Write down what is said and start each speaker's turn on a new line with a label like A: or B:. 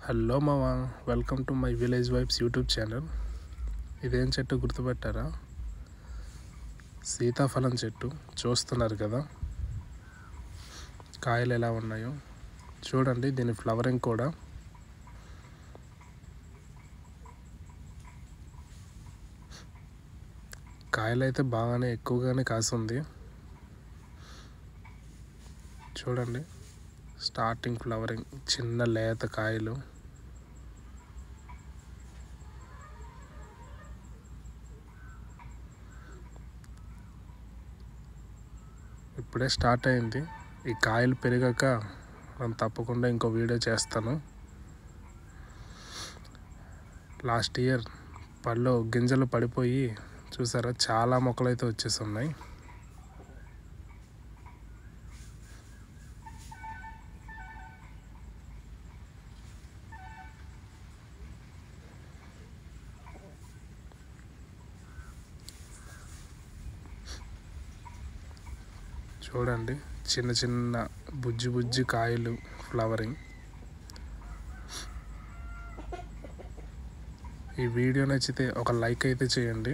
A: Hello మావా, welcome to my village vibes YouTube channel. ఇదేం చెట్టు గుర్తుపెట్టారా? సీతాఫలం చెట్టు. చూస్తున్నారు కదా కాయలు ఎలా ఉన్నాయో. చూడండి, దీని ఫ్లవరింగ్ కూడా. కాయలు అయితే బాగానే ఎక్కువగానే కాసింది. చూడండి, స్టార్టింగ్ ఫ్లవరింగ్, చిన్న లేత కాయలు. ఇప్పుడే స్టార్ట్ అయింది. ఈ కాయలు పెరిగాక మనం తప్పకుండా ఇంకో వీడియో చేస్తాను. లాస్ట్ ఇయర్ పళ్ళు గింజలు పడిపోయి చూసారా, చాలా మొక్కలు అయితే వచ్చేసి ఉన్నాయి. చూడండి, చిన్న చిన్న బుజ్జి బుజ్జి కాయలు, ఫ్లవరింగ్. ఈ వీడియో నచ్చితే ఒక లైక్ అయితే చేయండి.